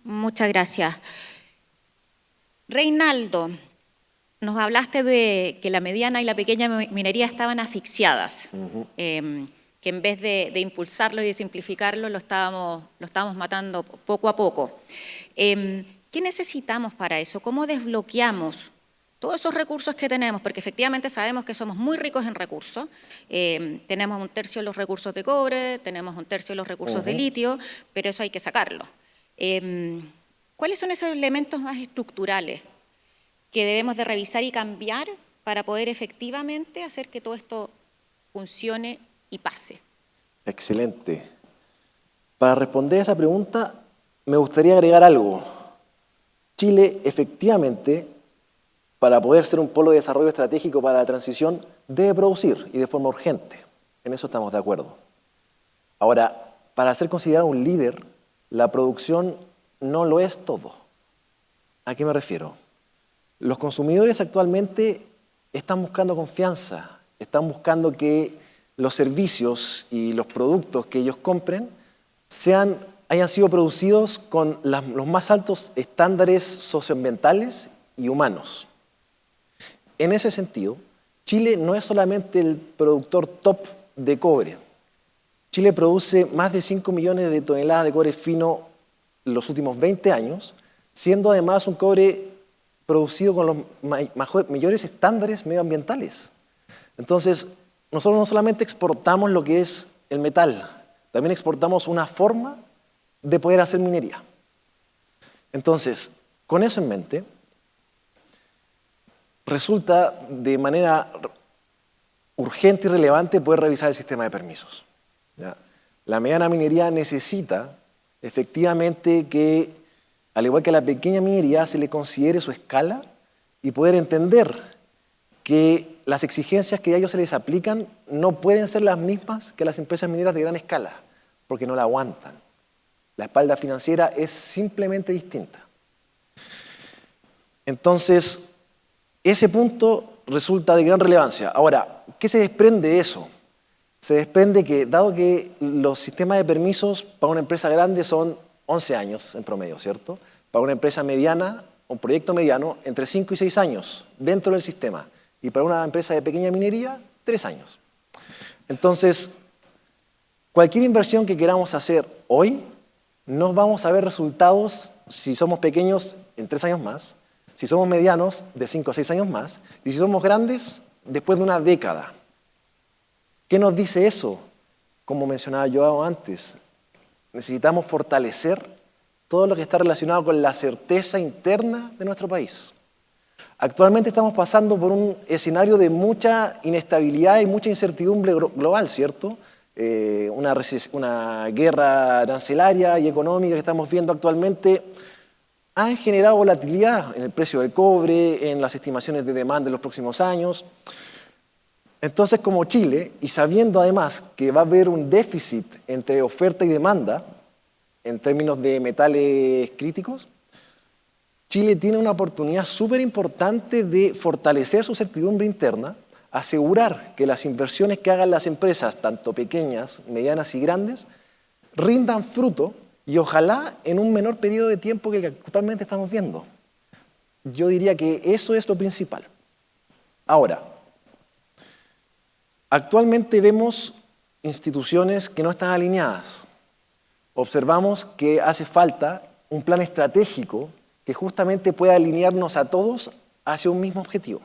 Muchas gracias. Reinaldo, nos hablaste de que la mediana y la pequeña minería estaban asfixiadas, que en vez de impulsarlo y de simplificarlo, lo estábamos matando poco a poco. ¿Qué necesitamos para eso? ¿Cómo desbloqueamos todos esos recursos que tenemos? Porque efectivamente sabemos que somos muy ricos en recursos. Tenemos 1/3 de los recursos de cobre, tenemos 1/3 de los recursos de litio, pero eso hay que sacarlo. ¿Cuáles son esos elementos más estructurales que debemos de revisar y cambiar para poder efectivamente hacer que todo esto funcione y pase? Excelente. Para responder a esa pregunta, me gustaría agregar algo. Chile, efectivamente, para poder ser un polo de desarrollo estratégico para la transición, debe producir y de forma urgente. En eso estamos de acuerdo. Ahora, para ser considerado un líder, la producción no lo es todo. ¿A qué me refiero? Los consumidores actualmente están buscando confianza, están buscando que los servicios y los productos que ellos compren hayan sido producidos con los más altos estándares socioambientales y humanos. En ese sentido, Chile no es solamente el productor top de cobre. Chile produce más de 5 millones de toneladas de cobre fino en los últimos 20 años, siendo además un cobre producido con los mayores estándares medioambientales. Entonces, nosotros no solamente exportamos lo que es el metal, también exportamos una forma de poder hacer minería. Entonces, con eso en mente, resulta de manera urgente y relevante poder revisar el sistema de permisos. ¿Ya? La mediana minería necesita efectivamente que, al igual que a la pequeña minería, se le considere su escala y poder entender que las exigencias que a ellos se les aplican no pueden ser las mismas que las empresas mineras de gran escala, porque no la aguantan. La espalda financiera es simplemente distinta. Entonces, ese punto resulta de gran relevancia. Ahora, ¿qué se desprende de eso? Se desprende que, dado que los sistemas de permisos para una empresa grande son 11 años en promedio, ¿cierto? Para una empresa mediana, un proyecto mediano, entre 5 y 6 años dentro del sistema. Y para una empresa de pequeña minería, 3 años. Entonces, cualquier inversión que queramos hacer hoy, no vamos a ver resultados si somos pequeños en 3 años más, si somos medianos de 5 a 6 años más, y si somos grandes después de una década. ¿Qué nos dice eso? Como mencionaba yo antes, necesitamos fortalecer todo lo que está relacionado con la certeza interna de nuestro país. Actualmente estamos pasando por un escenario de mucha inestabilidad y mucha incertidumbre global, ¿cierto? Una guerra arancelaria y económica que estamos viendo actualmente han generado volatilidad en el precio del cobre, en las estimaciones de demanda en los próximos años. Entonces, como Chile, y sabiendo además que va a haber un déficit entre oferta y demanda, en términos de metales críticos, Chile tiene una oportunidad súper importante de fortalecer su certidumbre interna, asegurar que las inversiones que hagan las empresas, tanto pequeñas, medianas y grandes, rindan fruto y ojalá en un menor periodo de tiempo que actualmente estamos viendo. Yo diría que eso es lo principal. Ahora, actualmente vemos instituciones que no están alineadas. Observamos que hace falta un plan estratégico que justamente pueda alinearnos a todos hacia un mismo objetivo.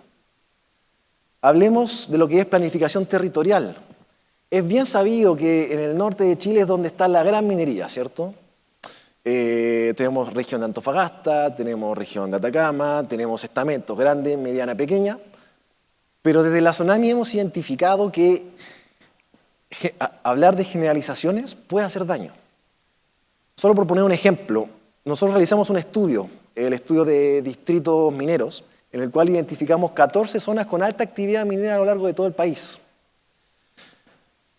Hablemos de lo que es planificación territorial. Es bien sabido que en el norte de Chile es donde está la gran minería, ¿cierto? Tenemos región de Antofagasta, tenemos región de Atacama, tenemos estamentos grande, mediana, pequeña, pero desde la SONAMI hemos identificado que hablar de generalizaciones puede hacer daño. Solo por poner un ejemplo, nosotros realizamos un estudio, el estudio de distritos mineros, en el cual identificamos 14 zonas con alta actividad minera a lo largo de todo el país.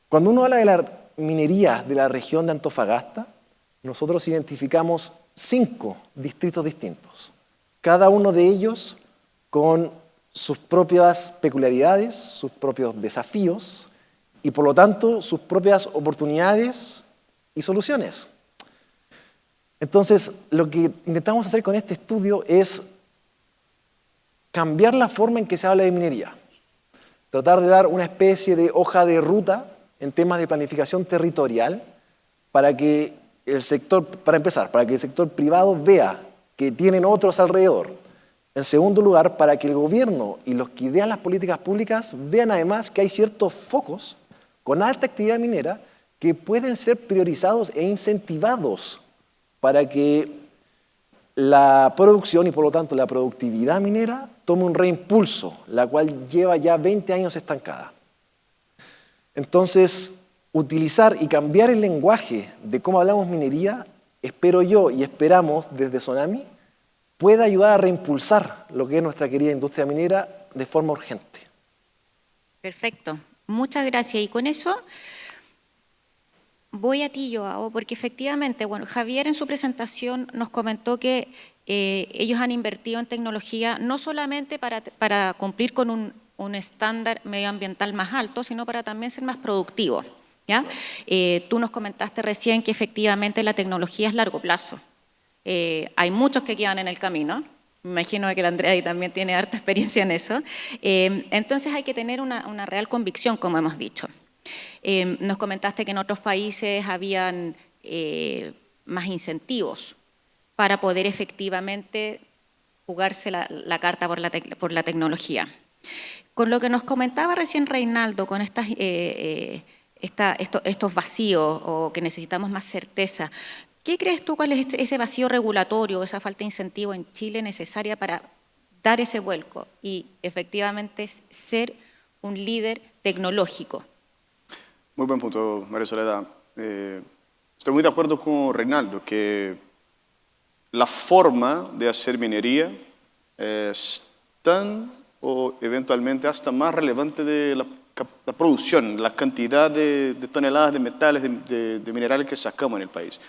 Cuando uno habla de la minería de la región de Antofagasta, nosotros identificamos 5 distritos distintos, cada uno de ellos con sus propias peculiaridades, sus propios desafíos y por lo tanto sus propias oportunidades y soluciones. Entonces, lo que intentamos hacer con este estudio es cambiar la forma en que se habla de minería, tratar de dar una especie de hoja de ruta en temas de planificación territorial para que el sector, para empezar, para que el sector privado vea que tienen otros alrededor. En segundo lugar, para que el gobierno y los que idean las políticas públicas vean además que hay ciertos focos con alta actividad minera que pueden ser priorizados e incentivados para que la producción y por lo tanto la productividad minera tome un reimpulso, la cual lleva ya 20 años estancada. Entonces, utilizar y cambiar el lenguaje de cómo hablamos minería, espero yo y esperamos desde SONAMI, pueda ayudar a reimpulsar lo que es nuestra querida industria minera de forma urgente. Perfecto, muchas gracias. Y con eso voy a ti, Joao, porque efectivamente, bueno, Javier en su presentación nos comentó que ellos han invertido en tecnología no solamente para cumplir con un estándar medioambiental más alto, sino para también ser más productivos, ¿ya? Tú nos comentaste recién que efectivamente la tecnología es largo plazo. Hay muchos que quedan en el camino. Me imagino que la Andrea ahí también tiene harta experiencia en eso. Entonces hay que tener una real convicción, como hemos dicho. Nos comentaste que en otros países habían más incentivos para poder efectivamente jugarse la carta por la tecnología. Con lo que nos comentaba recién Reinaldo, con estos vacíos o que necesitamos más certeza, ¿qué crees tú cuál es ese vacío regulatorio, esa falta de incentivo en Chile necesaria para dar ese vuelco y efectivamente ser un líder tecnológico? Muy buen punto, María Soledad. Estoy muy de acuerdo con Reinaldo, que la forma de hacer minería es tan o eventualmente hasta más relevante de la producción, la cantidad de toneladas de metales, de minerales que sacamos en el país.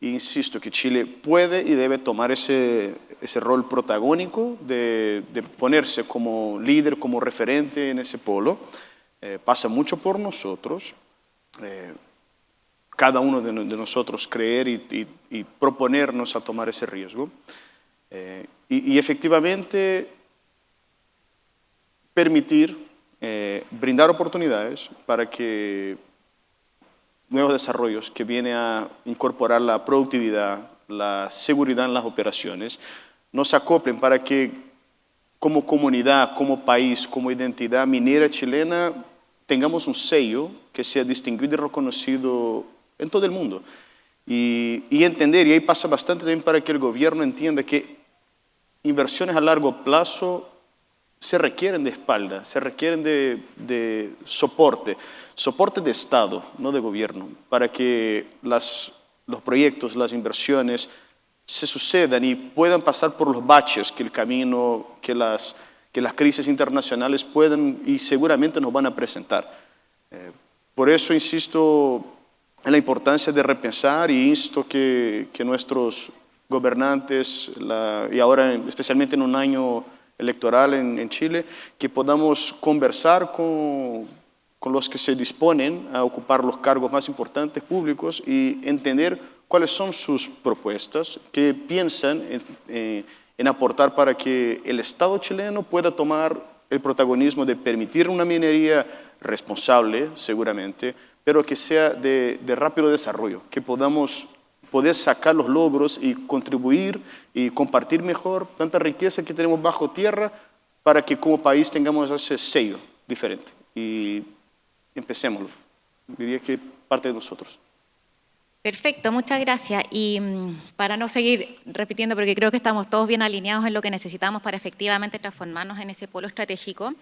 E insisto que Chile puede y debe tomar ese rol protagónico de ponerse como líder, como referente en ese polo. Pasa mucho por nosotros. Cada uno de nosotros creer y proponernos a tomar ese riesgo. Y efectivamente permitir, brindar oportunidades para que nuevos desarrollos que vienen a incorporar la productividad, la seguridad en las operaciones, nos acoplen para que como comunidad, como país, como identidad minera chilena, tengamos un sello que sea distinguido y reconocido en todo el mundo. Y entender, y ahí pasa bastante también para que el gobierno entienda que inversiones a largo plazo se requieren de espalda, se requieren de soporte de Estado, no de gobierno, para que los proyectos, las inversiones se sucedan y puedan pasar por los baches que el camino, que las crisis internacionales pueden y seguramente nos van a presentar. Por eso insisto la importancia de repensar y insto que nuestros gobernantes, y ahora especialmente en un año electoral en Chile, que podamos conversar con los que se disponen a ocupar los cargos más importantes públicos y entender cuáles son sus propuestas, qué piensan en aportar para que el Estado chileno pueda tomar el protagonismo de permitir una minería responsable, seguramente, pero que sea de rápido desarrollo, que podamos poder sacar los logros y contribuir y compartir mejor tanta riqueza que tenemos bajo tierra para que como país tengamos ese sello diferente. Y empecémoslo. Diría que parte de nosotros. Perfecto, muchas gracias. Y para no seguir repitiendo, porque creo que estamos todos bien alineados en lo que necesitamos para efectivamente transformarnos en ese polo estratégico,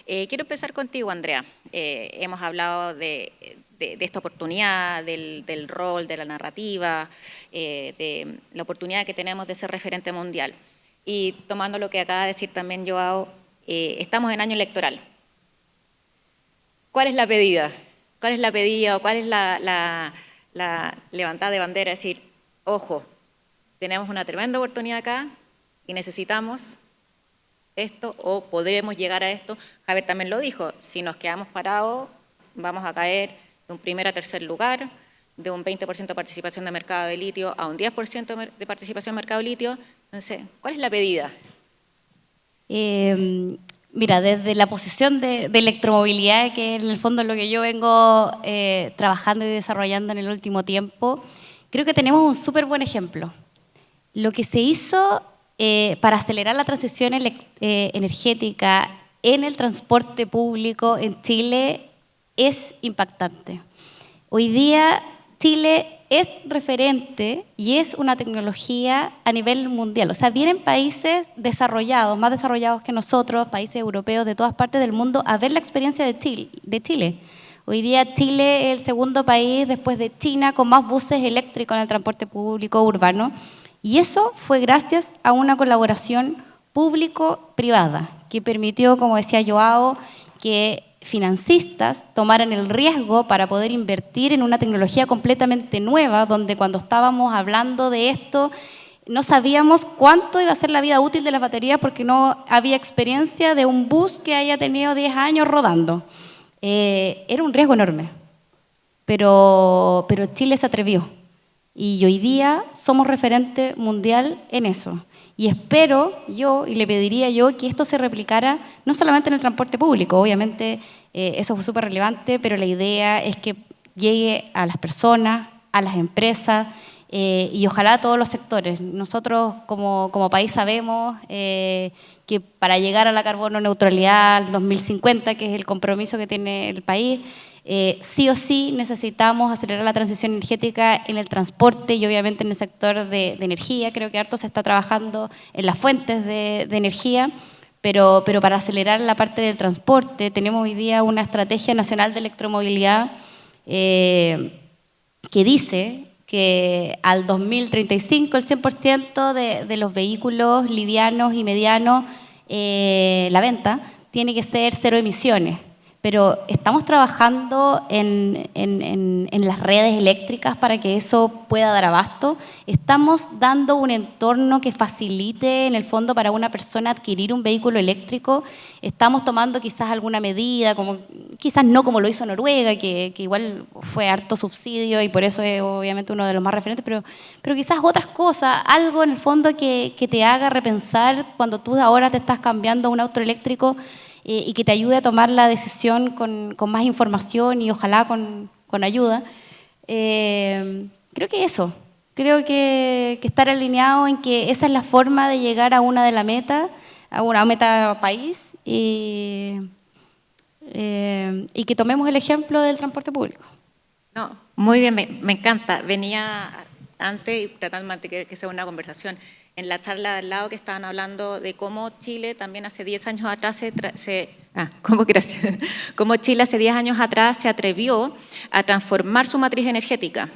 quiero empezar contigo, Andrea. Hemos hablado de esta oportunidad, del rol, de la narrativa, de la oportunidad que tenemos de ser referente mundial. Y tomando lo que acaba de decir también Joao, estamos en año electoral. ¿Cuál es la pedida? ¿Cuál es la pedida o cuál es la levantada de bandera? Es decir, ojo, tenemos una tremenda oportunidad acá y necesitamos esto o podemos llegar a esto. Javier también lo dijo, si nos quedamos parados vamos a caer de un primer a tercer lugar, de un 20% de participación de mercado de litio a un 10% de participación de mercado de litio. Entonces, ¿cuál es la pedida? Mira, desde la posición de electromovilidad, que en el fondo es lo que yo vengo trabajando y desarrollando en el último tiempo, creo que tenemos un súper buen ejemplo. Lo que se hizo para acelerar la transición energética en el transporte público en Chile es impactante. Hoy día Chile es referente y es una tecnología a nivel mundial. O sea, vienen países desarrollados, más desarrollados que nosotros, países europeos de todas partes del mundo, a ver la experiencia de Chile. Hoy día Chile es el segundo país después de China con más buses eléctricos en el transporte público urbano. Y eso fue gracias a una colaboración público-privada que permitió, como decía Joao, que financistas tomaran el riesgo para poder invertir en una tecnología completamente nueva, donde cuando estábamos hablando de esto no sabíamos cuánto iba a ser la vida útil de las baterías porque no había experiencia de un bus que haya tenido 10 años rodando. Era un riesgo enorme, pero Chile se atrevió y hoy día somos referente mundial en eso. Y espero yo, y le pediría yo, que esto se replicara no solamente en el transporte público, obviamente eso fue súper relevante, pero la idea es que llegue a las personas, a las empresas y ojalá a todos los sectores. Nosotros como país sabemos que para llegar a la carbono neutralidad al 2050, que es el compromiso que tiene el país, sí o sí necesitamos acelerar la transición energética en el transporte y obviamente en el sector de energía. Creo que harto se está trabajando en las fuentes de energía, pero para acelerar la parte del transporte tenemos hoy día una estrategia nacional de electromovilidad que dice que al 2035 el 100% de los vehículos livianos y medianos, la venta, tiene que ser cero emisiones. Pero estamos trabajando en las redes eléctricas para que eso pueda dar abasto. Estamos dando un entorno que facilite, en el fondo, para una persona adquirir un vehículo eléctrico. Estamos tomando quizás alguna medida, quizás no como lo hizo Noruega, que igual fue harto subsidio y por eso es obviamente uno de los más referentes, pero quizás otras cosas, algo en el fondo que te haga repensar cuando tú ahora te estás cambiando a un auto eléctrico, y que te ayude a tomar la decisión con más información y ojalá con ayuda. Creo que eso, creo que estar alineado en que esa es la forma de llegar a una meta país y que tomemos el ejemplo del transporte público. No, muy bien, me encanta. Venía antes y tratando de mantener que sea una conversación. En la charla de al lado que estaban hablando de cómo Chile también hace 10 años atrás cómo Chile hace 10 años atrás se atrevió a transformar su matriz energética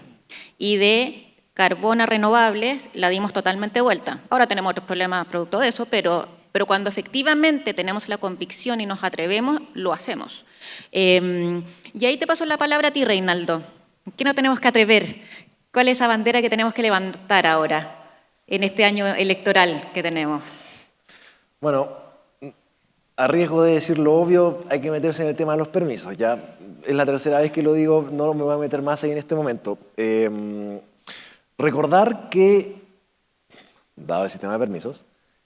y de carbón a renovables la dimos totalmente vuelta. Ahora tenemos otros problemas producto de eso, pero cuando efectivamente tenemos la convicción y nos atrevemos, lo hacemos. Y ahí te paso la palabra a ti, Reinaldo. ¿Qué nos tenemos que atrever? ¿Cuál es esa bandera que tenemos que levantar ahora, en este año electoral que tenemos? Bueno, a riesgo de decir lo obvio, hay que meterse en el tema de los permisos. Ya es la tercera vez que lo digo, no me voy a meter más ahí en este momento. Recordar que, dado el sistema de permisos,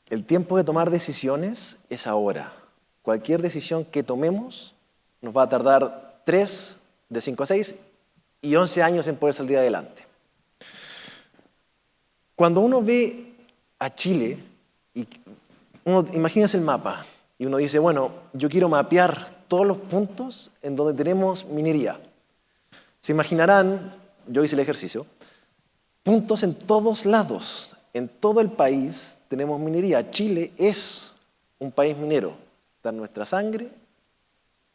el tiempo de tomar decisiones es ahora. Cualquier decisión que tomemos nos va a tardar 3, de 5 a 6 y 11 años en poder salir adelante. Cuando uno ve a Chile, imagínense el mapa, y uno dice, bueno, yo quiero mapear todos los puntos en donde tenemos minería. Se imaginarán, yo hice el ejercicio, puntos en todos lados, en todo el país tenemos minería. Chile es un país minero, está en nuestra sangre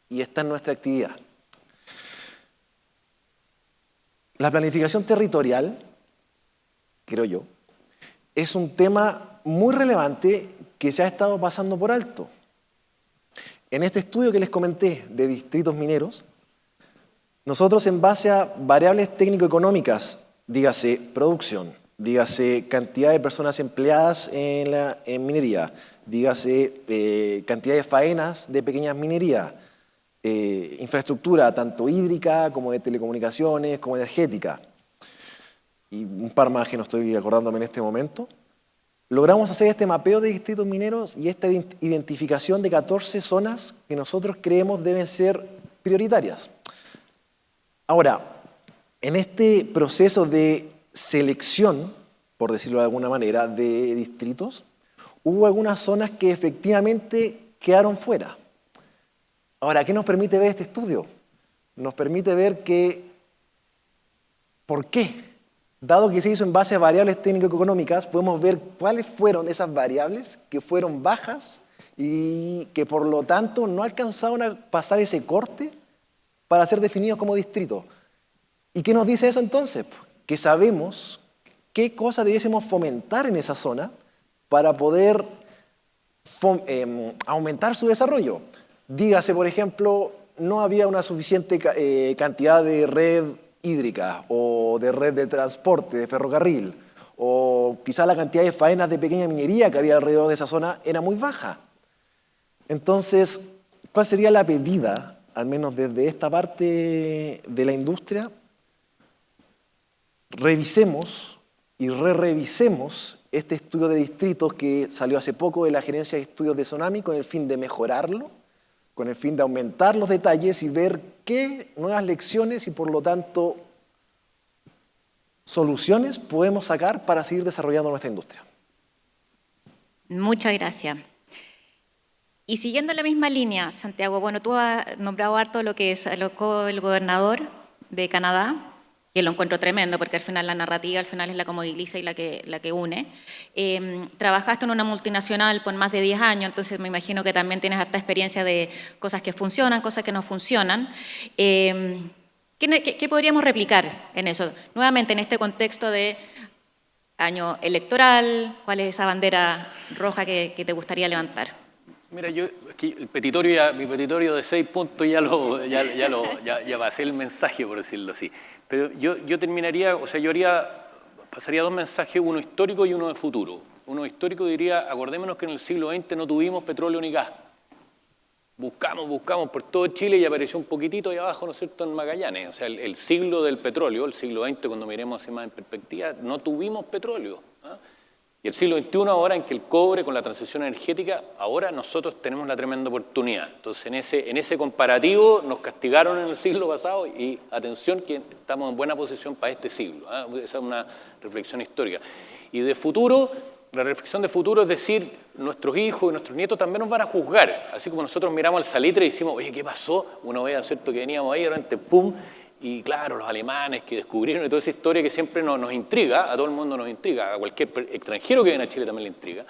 y está en nuestra actividad. La planificación territorial, creo yo, es un tema muy relevante que se ha estado pasando por alto. En este estudio que les comenté de distritos mineros, nosotros en base a variables técnico-económicas, dígase producción, dígase cantidad de personas empleadas en minería, dígase cantidad de faenas de pequeñas minerías, infraestructura tanto hídrica como de telecomunicaciones, como energética, y un par más que no estoy acordándome en este momento, logramos hacer este mapeo de distritos mineros y esta identificación de 14 zonas que nosotros creemos deben ser prioritarias. Ahora, en este proceso de selección, por decirlo de alguna manera, de distritos, hubo algunas zonas que efectivamente quedaron fuera. Ahora, ¿qué nos permite ver este estudio? Nos permite ver que, ¿por qué? Dado que se hizo en base a variables técnico-económicas, podemos ver cuáles fueron esas variables que fueron bajas y que por lo tanto no alcanzaron a pasar ese corte para ser definidos como distrito. ¿Y qué nos dice eso entonces? Que sabemos qué cosas debiésemos fomentar en esa zona para poder aumentar su desarrollo. Dígase, por ejemplo, no había una suficiente cantidad de red hídrica o de red de transporte, de ferrocarril, o quizá la cantidad de faenas de pequeña minería que había alrededor de esa zona era muy baja. Entonces, ¿cuál sería la pedida, al menos desde esta parte de la industria? Revisemos y revisemos este estudio de distritos que salió hace poco de la Gerencia de Estudios de Sonami con el fin de mejorarlo, con el fin de aumentar los detalles y ver qué nuevas lecciones y por lo tanto soluciones podemos sacar para seguir desarrollando nuestra industria. Muchas gracias. Y siguiendo la misma línea, Santiago, bueno, tú has nombrado harto lo que alocó el gobernador de Canadá, que lo encuentro tremendo, porque al final la narrativa al final es la que moviliza y la que une. Trabajaste en una multinacional por más de 10 años, entonces me imagino que también tienes harta experiencia de cosas que funcionan, cosas que no funcionan. ¿Qué podríamos replicar en eso? Nuevamente, en este contexto de año electoral, ¿cuál es esa bandera roja que te gustaría levantar? Mira, yo aquí mi petitorio de 6 puntos ya pasé el mensaje, por decirlo así. Pero yo terminaría, o sea, pasaría 2 mensajes, uno histórico y uno de futuro. Uno histórico diría, acordémonos que en el siglo XX no tuvimos petróleo ni gas. Buscamos por todo Chile y apareció un poquitito ahí abajo, ¿no es cierto?, en Magallanes. O sea, el siglo del petróleo, el siglo XX, cuando miremos así más en perspectiva, no tuvimos petróleo. Y el siglo XXI ahora en que el cobre con la transición energética, ahora nosotros tenemos la tremenda oportunidad. Entonces en ese comparativo nos castigaron en el siglo pasado y atención que estamos en buena posición para este siglo. Esa es una reflexión histórica. Y de futuro, la reflexión de futuro es decir, nuestros hijos y nuestros nietos también nos van a juzgar. Así como nosotros miramos al salitre y decimos, oye, ¿qué pasó? Una vez, ¿cierto?, que veníamos ahí, de repente, ¡pum! Y claro, los alemanes que descubrieron y toda esa historia que siempre nos intriga, a todo el mundo nos intriga, a cualquier extranjero que viene a Chile también le intriga.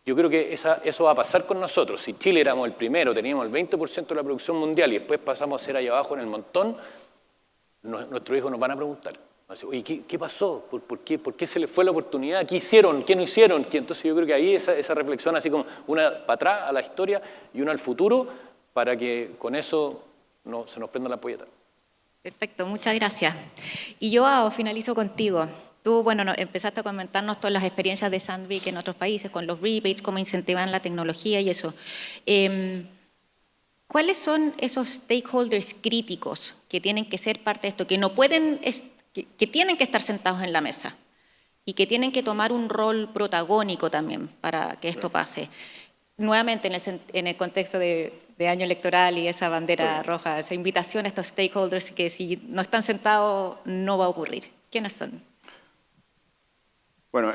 Yo creo que eso va a pasar con nosotros. Si Chile éramos el primero, teníamos el 20% de la producción mundial y después pasamos a ser allá abajo en el montón, nuestros hijos nos van a preguntar. Oye, ¿qué pasó? ¿Por qué se les fue la oportunidad? ¿Qué hicieron? ¿Qué no hicieron? Entonces yo creo que ahí esa reflexión, así como una para atrás a la historia y una al futuro, para que con eso se nos prenda la ampolleta. Perfecto, muchas gracias. Y yo finalizo contigo. Tú, bueno, empezaste a comentarnos todas las experiencias de Sandvik en otros países, con los rebates, cómo incentivan la tecnología y eso. ¿Cuáles son esos stakeholders críticos que tienen que ser parte de esto, que no pueden, que tienen que estar sentados en la mesa y que tienen que tomar un rol protagónico también para que esto pase? Nuevamente, en el contexto de año electoral y esa bandera roja, esa invitación a estos stakeholders que si no están sentados no va a ocurrir. ¿Quiénes son? Bueno,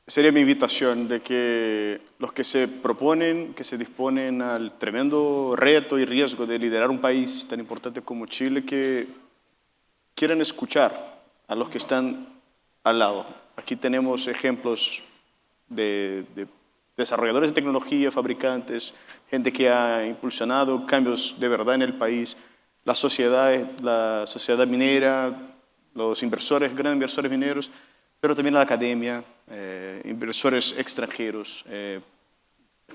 sería mi invitación de que los que se proponen, que se disponen al tremendo reto y riesgo de liderar un país tan importante como Chile, que quieran escuchar a los que están al lado. Aquí tenemos ejemplos de desarrolladores de tecnología, fabricantes, gente que ha impulsionado cambios de verdad en el país, la sociedad minera, los inversores, grandes inversores mineros, pero también la academia, inversores extranjeros,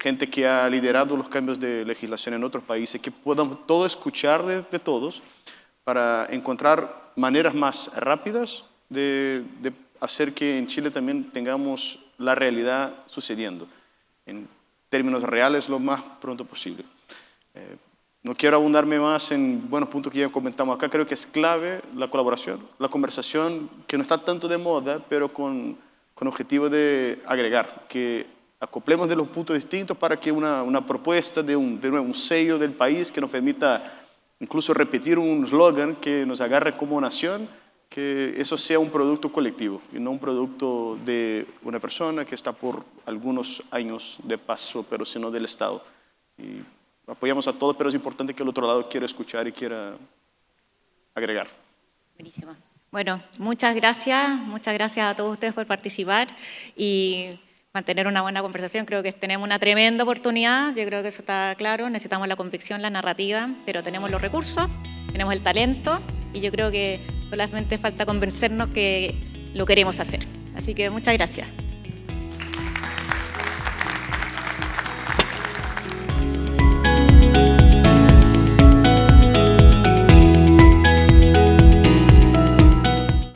gente que ha liderado los cambios de legislación en otros países, que podamos todos escuchar de todos para encontrar maneras más rápidas de hacer que en Chile también tengamos la realidad sucediendo en términos reales lo más pronto posible. No quiero abundarme más en buenos puntos que ya comentamos acá. Creo que es clave la colaboración, la conversación, que no está tanto de moda, pero con objetivo de agregar, que acoplemos de los puntos distintos para que una propuesta de un sello del país que nos permita incluso repetir un eslogan que nos agarre como nación, que eso sea un producto colectivo y no un producto de una persona que está por algunos años de paso, pero sino del Estado. Y apoyamos a todos, pero es importante que el otro lado quiera escuchar y quiera agregar. Buenísimo. Bueno, muchas gracias a todos ustedes por participar y mantener una buena conversación. Creo que tenemos una tremenda oportunidad, yo creo que eso está claro, necesitamos la convicción, la narrativa, pero tenemos los recursos, tenemos el talento y yo creo que solamente falta convencernos que lo queremos hacer. Así que muchas gracias.